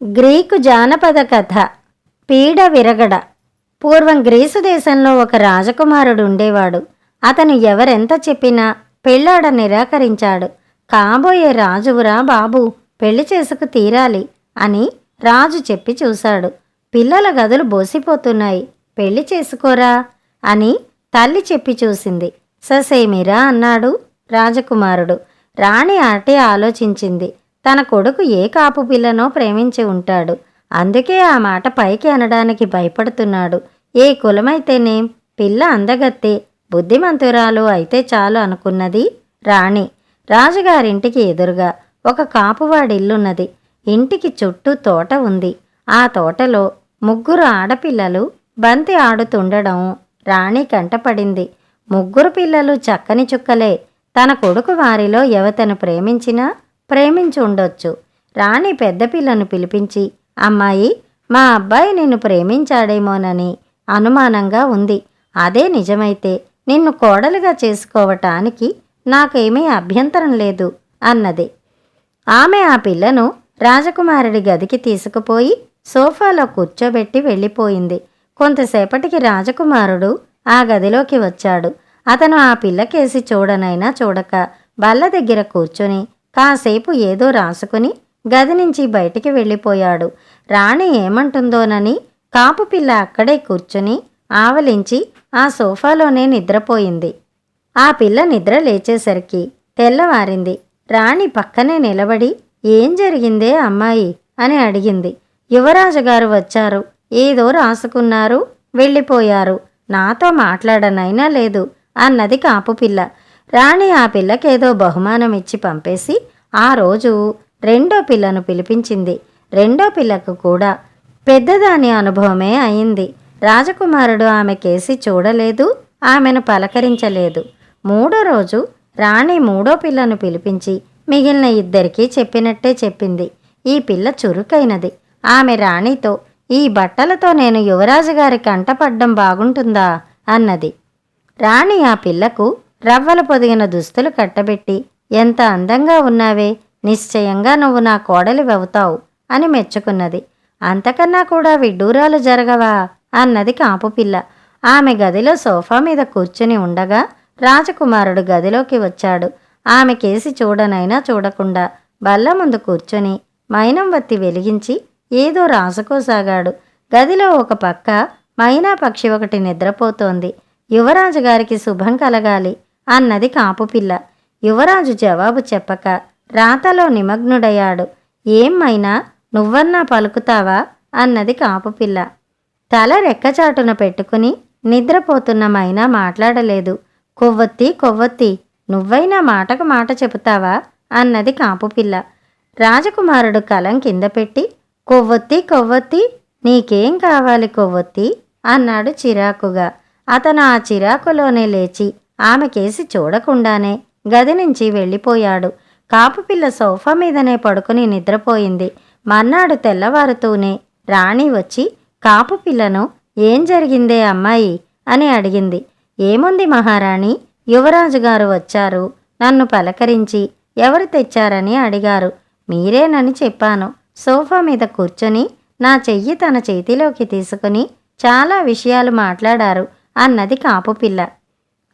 Greek జానపద కథ పీడ విరగడ. పూర్వం గ్రీసు దేశంలో ఒక రాజకుమారుడు ఉండేవాడు. అతను ఎవరెంత చెప్పినా పెళ్ళాడ నిరాకరించాడు. కాబోయే రాజువురా బాబు, పెళ్లి చేసుకు తీరాలి అని రాజు చెప్పి చూశాడు. పిల్లల గదులు బోసిపోతున్నాయి, పెళ్లి చేసుకోరా అని తల్లి చెప్పి చూసింది. ససేమిరా అన్నాడు రాజకుమారుడు. రాణి అటే ఆలోచించింది. తన కొడుకు ఏ కాపు పిల్లనో ప్రేమించి ఉంటాడు, అందుకే ఆ మాట పైకి అనడానికి భయపడుతున్నాడు. ఏ కులమైతేనేం, పిల్ల అందగత్తే, బుద్ధిమంతురాలు అయితే చాలు అనుకున్నది రాణి. రాజుగారింటికి ఎదురుగా ఒక కాపువాడిల్లున్నది. ఇంటికి చుట్టూ తోట ఉంది. ఆ తోటలో 3 ఆడపిల్లలు బంతి ఆడుతుండడం రాణి కంటపడింది. 3 పిల్లలు చక్కని చుక్కలే. తన కొడుకు వారిలో ఎవతను ప్రేమించినా ప్రేమించి ఉండొచ్చు. రాణి పెద్ద పిల్లను పిలిపించి, అమ్మాయి, మా అబ్బాయి నిన్ను ప్రేమించాడేమోనని అనుమానంగా ఉంది. అదే నిజమైతే నిన్ను కోడలుగా చేసుకోవటానికి నాకేమీ అభ్యంతరం లేదు అన్నది. ఆమె ఆ పిల్లను రాజకుమారుడి గదికి తీసుకుపోయి సోఫాలో కూర్చోబెట్టి వెళ్ళిపోయింది. కొంతసేపటికి రాజకుమారుడు ఆ గదిలోకి వచ్చాడు. అతను ఆ పిల్లకేసి చూడనైనా చూడక బల్ల దగ్గర కూర్చొని కాసేపు ఏదో రాసుకుని గది నుంచి బయటికి వెళ్ళిపోయాడు. రాణి ఏమంటుందోనని కాపు పిల్ల అక్కడే కూర్చుని ఆవలించి ఆ సోఫాలోనే నిద్రపోయింది. ఆ పిల్ల నిద్ర లేచేసరికి తెల్లవారింది. రాణి పక్కనే నిలబడి, ఏం జరిగిందే అమ్మాయి అని అడిగింది. యువరాజుగారు వచ్చారు, ఏదో రాసుకున్నారు, వెళ్ళిపోయారు, నాతో మాట్లాడనైనా లేదు అన్నది కాపు పిల్ల. రాణి ఆ పిల్లకేదో బహుమానం ఇచ్చి పంపేసి ఆ రోజు రెండో పిల్లను పిలిపించింది. రెండో పిల్లకు కూడా పెద్దదాని అనుభవమే అయింది. రాజకుమారుడు ఆమె కేసి చూడలేదు, ఆమెను పలకరించలేదు. 3వ రోజు రాణి 3వ పిల్లను పిలిపించి మిగిలిన 2కి చెప్పినట్టే చెప్పింది. ఈ పిల్ల చురుకైనది. ఆమె రాణితో, ఈ బట్టలతో నేను యువరాజుగారి కంటపడ్డం బాగుంటుందా అన్నది. రాణి ఆ పిల్లకు రవ్వలు పొదిగిన దుస్తులు కట్టబెట్టి, ఎంత అందంగా ఉన్నావే, నిశ్చయంగా నువ్వు నా కోడలివవుతావు అని మెచ్చుకున్నది. అంతకన్నా కూడా విడ్డూరాలు జరగవా అన్నది కాపు పిల్ల. ఆమె గదిలో సోఫా మీద కూర్చుని ఉండగా రాజకుమారుడు గదిలోకి వచ్చాడు. ఆమె కేసి చూడనైనా చూడకుండా బల్ల ముందు కూర్చొని మైనం వత్తి వెలిగించి ఏదో రాసుకోసాగాడు. గదిలో ఒక పక్క మైనా పక్షి ఒకటి నిద్రపోతోంది. యువరాజుగారికి శుభం కలగాలి అన్నది కాపు పిల్ల. యువరాజు జవాబు చెప్పక రాతలో నిమగ్నుడయ్యాడు. ఏమైనా నువ్వన్నా పలుకుతావా అన్నది కాపు పిల్ల. తల రెక్కచాటున పెట్టుకుని నిద్రపోతున్న మైనా మాట్లాడలేదు. కొవ్వొత్తి కొవ్వొత్తి, నువ్వైనా మాటకు మాట చెబుతావా అన్నది కాపు పిల్ల. రాజకుమారుడు కలం కింద పెట్టి, కొవ్వొత్తి కొవ్వొత్తి, నీకేం కావాలి కొవ్వొత్తి అన్నాడు చిరాకుగా. అతను ఆ చిరాకులోనే లేచి ఆమె కేసి చూడకుండానే గది నుంచి వెళ్ళిపోయాడు. కాపుపిల్ల సోఫా మీదనే పడుకుని నిద్రపోయింది. మర్నాడు తెల్లవారుతూనే రాణి వచ్చి కాపు పిల్లను, ఏం జరిగిందే అమ్మాయి అని అడిగింది. ఏముంది మహారాణి, యువరాజుగారు వచ్చారు, నన్ను పలకరించి ఎవరు తెచ్చారని అడిగారు. మీరేనని చెప్పాను. సోఫా మీద కూర్చొని నా చెయ్యి తన చేతిలోకి తీసుకుని చాలా విషయాలు మాట్లాడారు అన్నది కాపు పిల్ల.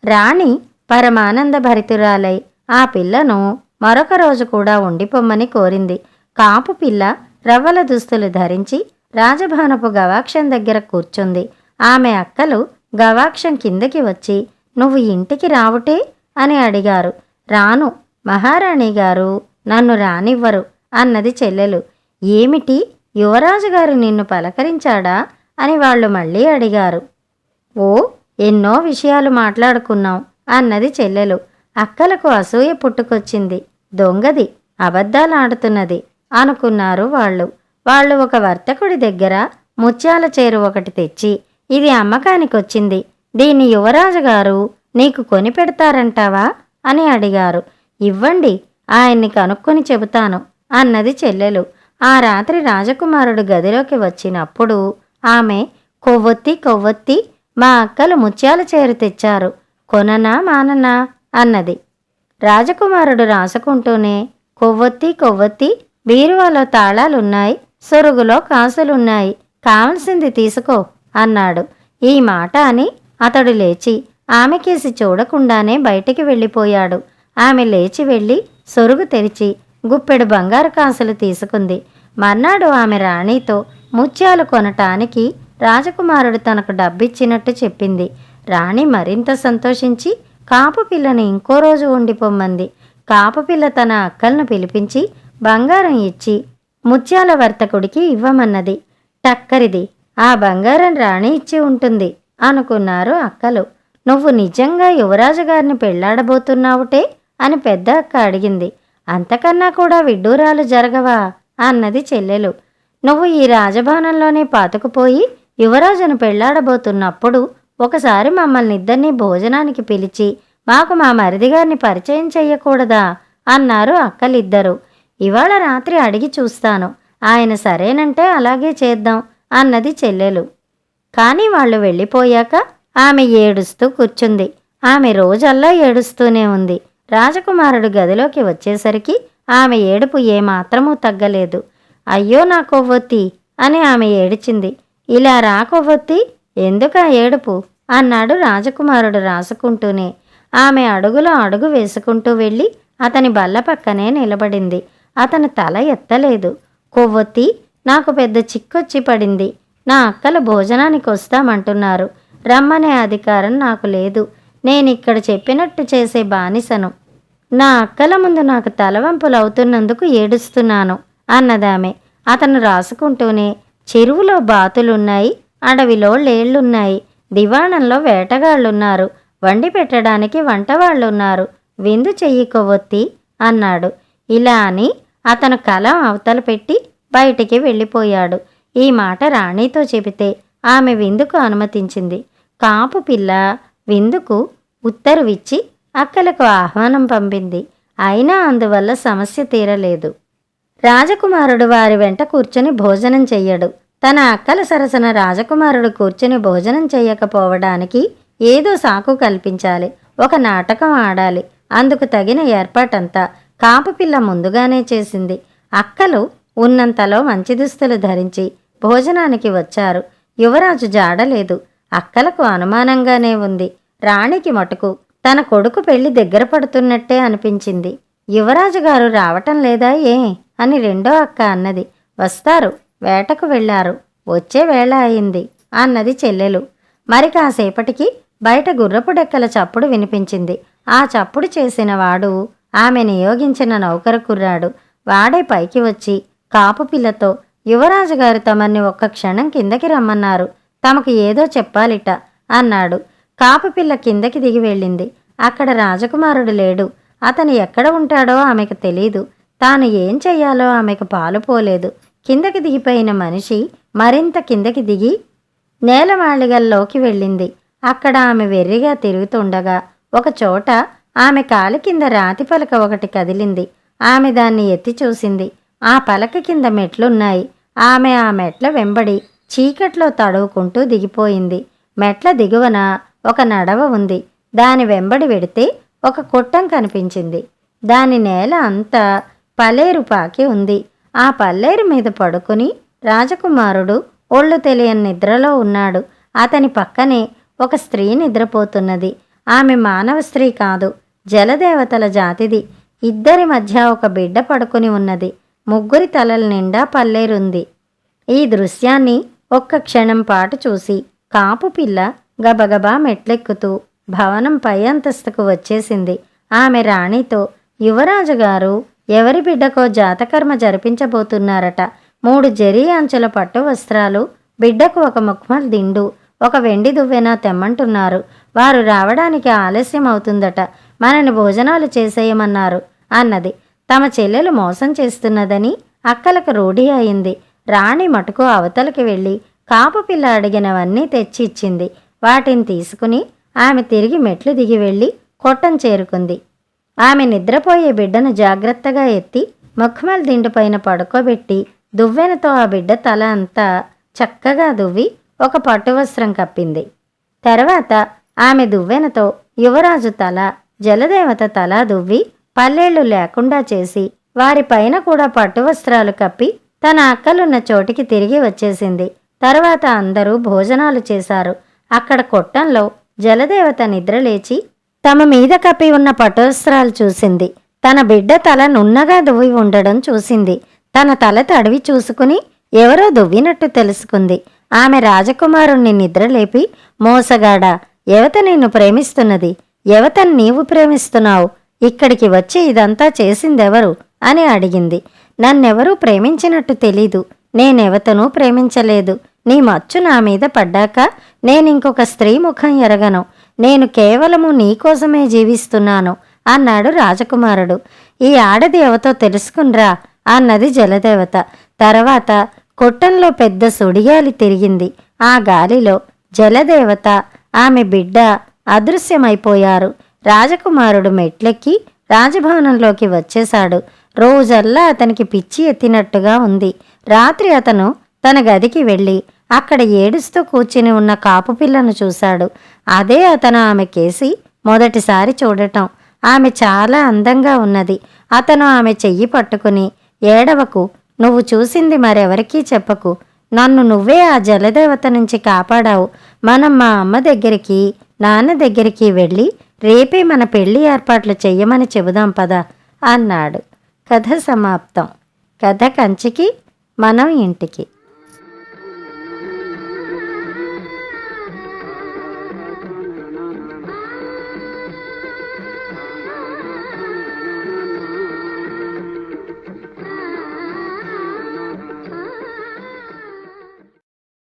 రాణి పరమానంద భరితురాలై ఆ పిల్లను మరొక రోజు కూడా ఉండిపోమ్మని కోరింది. కాపు పిల్ల రవ్వల దుస్తులు ధరించి రాజభవనపు గవాక్షం దగ్గర కూర్చుంది. ఆమె అక్కలు గవాక్షం కిందకి వచ్చి, నువ్వు ఇంటికి రావుటే అని అడిగారు. రాను, మహారాణి గారు నన్ను రానివ్వరు అన్నది చెల్లెలు. ఏమిటి, యువరాజుగారు నిన్ను పలకరించాడా అని వాళ్ళు మళ్ళీ అడిగారు. ఓ, ఎన్నో విషయాలు మాట్లాడుకున్నాం అన్నది చెల్లెలు. అక్కలకు అసూయ పుట్టుకొచ్చింది. దొంగది, అబద్ధాలాడుతున్నది అనుకున్నారు వాళ్ళు. ఒక వర్తకుడి దగ్గర ముత్యాల చేరు ఒకటి తెచ్చి, ఇది అమ్మకానికొచ్చింది, దీన్ని యువరాజుగారు నీకు కొని పెడతారంటావా అని అడిగారు. ఇవ్వండి, ఆయన్ని కనుక్కొని చెబుతాను అన్నది చెల్లెలు. ఆ రాత్రి రాజకుమారుడు గదిలోకి వచ్చినప్పుడు ఆమె, కొవ్వొత్తి కొవ్వొత్తి, మా అక్కలు ముత్యాల చేరు తెచ్చారు, కొననా మాననా అన్నది. రాజకుమారుడు రాసుకుంటూనే, కొవ్వొత్తి కొవ్వొత్తి, బీరువాలో తాళాలున్నాయి, సొరుగులో కాసులున్నాయి, కావలసింది తీసుకో అన్నాడు. ఈ మాట అని అతడు లేచి ఆమెకేసి చూడకుండానే బయటికి వెళ్ళిపోయాడు. ఆమె లేచి వెళ్ళి సొరుగు తెరిచి గుప్పెడు బంగారు కాసులు తీసుకుంది. మర్నాడు ఆమె రాణితో ముత్యాలు కొనటానికి రాజకుమారుడు తనకు డబ్బిచ్చినట్టు చెప్పింది. రాణి మరింత సంతోషించి కాపు పిల్లని ఇంకో రోజు ఉండిపోమ్మంది. కాపు పిల్ల తన అక్కలను పిలిపించి బంగారం ఇచ్చి ముత్యాల వర్తకుడికి ఇవ్వమన్నది. టక్కరిది, ఆ బంగారం రాణి ఇచ్చి ఉంటుంది అనుకున్నారు అక్కలు. నువ్వు నిజంగా యువరాజు గారిని పెళ్లాడబోతున్నావుటే అని పెద్ద అక్క అడిగింది. అంతకన్నా కూడా విడ్డూరాలు జరగవా అన్నది చెల్లెలు. నువ్వు ఈ రాజభవనంలోనే పాతుకుపోయి యువరాజును పెళ్లాడబోతున్నప్పుడు ఒకసారి మమ్మల్ని ఇద్దరినీ భోజనానికి పిలిచి మాకు మా మరిదిగారిని పరిచయం చెయ్యకూడదా అన్నారు అక్కలిద్దరూ. ఇవాళ రాత్రి అడిగి చూస్తాను, ఆయన సరేనంటే అలాగే చేద్దాం అన్నది చెల్లెలు. కానీ వాళ్ళు వెళ్ళిపోయాక ఆమె ఏడుస్తూ కూర్చుంది. ఆమె రోజల్లా ఏడుస్తూనే ఉంది. రాజకుమారుడు గదిలోకి వచ్చేసరికి ఆమె ఏడుపు ఏమాత్రమూ తగ్గలేదు. అయ్యో నా కొవ్వొత్తి అని ఆమె ఏడిచింది. ఇలా రా కొవ్వొత్తి, ఎందుకా ఏడుపు అన్నాడు రాజకుమారుడు రాసుకుంటూనే. ఆమె అడుగులో అడుగు వేసుకుంటూ వెళ్ళి అతని బల్ల పక్కనే నిలబడింది. అతను తల ఎత్తలేదు. కొవ్వొత్తి, నాకు పెద్ద చిక్కొచ్చి పడింది. నా అక్కలు భోజనానికి వస్తామంటున్నారు. రమ్మనే అధికారం నాకు లేదు. నేనిక్కడ చెప్పినట్టు చేసే బానిసను. నా అక్కల ముందు నాకు తలవంపులవుతున్నందుకు ఏడుస్తున్నాను అన్నదామె. అతను రాసుకుంటూనే, చెరువులో బాతులున్నాయి, అడవిలో లేళ్లున్నాయి, దివాణంలో వేటగాళ్లున్నారు, వండి పెట్టడానికి వంటవాళ్లున్నారు, విందు చెయ్యి కొవ్వొత్తి అన్నాడు. ఇలా అని అతను కలం అవతల పెట్టి బయటికి వెళ్ళిపోయాడు. ఈ మాట రాణితో చెబితే ఆమె విందుకు అనుమతించింది. కాపు పిల్ల విందుకు ఉత్తరువిచ్చి అక్కలకు ఆహ్వానం పంపింది. అయినా అందువల్ల సమస్య తీరలేదు. రాజకుమారుడు వారి వెంట కూర్చుని భోజనం చెయ్యడు. తన అక్కల సరసన రాజకుమారుడు కూర్చుని భోజనం చెయ్యకపోవడానికి ఏదో సాకు కల్పించాలి. ఒక నాటకం ఆడాలి. అందుకు తగిన ఏర్పాటంతా కాపుపిల్ల ముందుగానే చేసింది. అక్కలు ఉన్నంతలో మంచి దుస్తులు ధరించి భోజనానికి వచ్చారు. యువరాజు జాడలేదు. అక్కలకు అనుమానంగానే ఉంది. రాణికి మటుకు తన కొడుకు పెళ్లి దగ్గర పడుతున్నట్టే అనిపించింది. యువరాజు గారు రావటం లేదా ఏ అని రెండో అక్క అన్నది. వస్తారు, వేటకు వెళ్లారు, వచ్చే వేళ అయింది అన్నది చెల్లెలు. మరి కాసేపటికి బయట గుర్రపు డెక్కల చప్పుడు వినిపించింది. ఆ చప్పుడు చేసిన వాడు ఆమె నియోగించిన నౌకరు కుర్రాడు. వాడే పైకి వచ్చి కాపు పిల్లతో, యువరాజు గారు తమన్ని ఒక్క క్షణం కిందకి రమ్మన్నారు, తమకు ఏదో చెప్పాలిట అన్నాడు. కాపు పిల్ల కిందకి దిగి వెళ్ళింది. అక్కడ రాజకుమారుడు లేడు. అతను ఎక్కడ ఉంటాడో ఆమెకు తెలీదు. తాను ఏం చెయ్యాలో ఆమెకు పాలుపోలేదు. కిందకి దిగిపోయిన మనిషి మరింత కిందకి దిగి నేలమాళిగల్లోకి వెళ్ళింది. అక్కడ ఆమె వెర్రిగా తిరుగుతుండగా ఒకచోట ఆమె కాలి కింద రాతి పలక ఒకటి కదిలింది. ఆమె దాన్ని ఎత్తి చూసింది. ఆ పలక కింద మెట్లున్నాయి. ఆమె ఆ మెట్ల వెంబడి చీకట్లో తడువుకుంటూ దిగిపోయింది. మెట్ల దిగువన ఒక నడవ ఉంది. దాని వెంబడి వెడితే ఒక కొట్టం కనిపించింది. దాని నేల అంతా పల్లేరు పాకి ఉంది. ఆ పల్లేరు మీద పడుకుని రాజకుమారుడు ఒళ్ళు తెలియని నిద్రలో ఉన్నాడు. అతని పక్కనే ఒక స్త్రీ నిద్రపోతున్నది. ఆమె మానవ స్త్రీ కాదు, జలదేవతల జాతిది. ఇద్దరి మధ్య ఒక బిడ్డ పడుకుని ఉన్నది. ముగ్గురి తలల నిండా పల్లేరుంది. ఈ దృశ్యాన్ని ఒక్క క్షణం పాటు చూసి కాపు పిల్ల గబగబా మెట్లెక్కుతూ భవనం పై అంతస్తుకు వచ్చేసింది. ఆమె రాణితో, యువరాజు గారు ఎవరి బిడ్డకో జాతకర్మ జరిపించబోతున్నారట. 3 జరీ అంచుల పట్టు వస్త్రాలు, బిడ్డకు ఒక ముఖ్మల్ దిండు, ఒక వెండి దువ్వెన తెమ్మంటున్నారు. వారు రావడానికి ఆలస్యం అవుతుందట. మనని భోజనాలు చేసేయమన్నారు అన్నది. తమ చెల్లెలు మోసం చేస్తున్నదని అక్కలకు రూఢి అయింది. రాణి మటుకు అవతలకి వెళ్ళి కాపు పిల్ల అడిగినవన్నీ తెచ్చి ఇచ్చింది. వాటిని తీసుకుని ఆమె తిరిగి మెట్లు దిగి వెళ్ళి కొట్టం చేరుకుంది. ఆమె నిద్రపోయే బిడ్డను జాగ్రత్తగా ఎత్తి ముఖ్మల్ దిండుపైన పడుకోబెట్టి దువ్వెనతో ఆ బిడ్డ తల అంతా చక్కగా దువ్వి ఒక పట్టువస్త్రం కప్పింది. తర్వాత ఆమె దువ్వెనతో యువరాజు తల, జలదేవత తల దువ్వి పల్లేళ్లు లేకుండా చేసి వారిపైన కూడా పట్టువస్త్రాలు కప్పి తన అక్కలున్న చోటికి తిరిగి వచ్చేసింది. తర్వాత అందరూ భోజనాలు చేశారు. అక్కడ కొట్టంలో జలదేవత నిద్రలేచి తమ మీద కప్పి ఉన్న పటోస్త్రాలు చూసింది. తన బిడ్డ తల నున్నగా దువ్వి ఉండడం చూసింది. తన తల తడివి చూసుకుని ఎవరో దువ్వినట్టు తెలుసుకుంది. ఆమె రాజకుమారుణ్ణి నిద్రలేపి, మోసగాడా, ఎవత నిన్ను ప్రేమిస్తున్నది? ఎవతని నీవు ప్రేమిస్తున్నావు? ఇక్కడికి వచ్చి ఇదంతా చేసిందెవరు అని అడిగింది. నన్నెవరూ ప్రేమించినట్టు తెలీదు. నేనెవతనూ ప్రేమించలేదు. నీ మచ్చు నా మీద పడ్డాక నేనింకొక స్త్రీ ముఖం ఎరగను. నేను కేవలము నీకోసమే జీవిస్తున్నాను అన్నాడు రాజకుమారుడు. ఈ ఆడది ఎవతో తెలుసుకున్రా అన్నది జలదేవత. తర్వాత కొట్టంలో పెద్ద సుడిగాలి తిరిగింది. ఆ గాలిలో జలదేవత, ఆమె బిడ్డ అదృశ్యమైపోయారు. రాజకుమారుడు మెట్లెక్కి రాజభవనంలోకి వచ్చేశాడు. రోజల్లా అతనికి పిచ్చి ఎత్తినట్టుగా ఉంది. రాత్రి అతను తన గదికి వెళ్ళి అక్కడ ఏడుస్తూ కూర్చుని ఉన్న కాపు పిల్లను చూశాడు. అదే అతను ఆమె కేసి మొదటిసారి చూడటం. ఆమె చాలా అందంగా ఉన్నది. అతను ఆమె చెయ్యి పట్టుకుని, ఏడవకు, నువ్వు చూసింది మరెవరికీ చెప్పకు. నన్ను నువ్వే ఆ జలదేవత నుంచి కాపాడావు. మనం మా అమ్మ దగ్గరికి, నాన్న దగ్గరికి వెళ్ళి రేపే మన పెళ్లి ఏర్పాట్లు చెయ్యమని చెబుదాం పదా అన్నాడు. కథ సమాప్తం. కథ కంచికి, మనం ఇంటికి.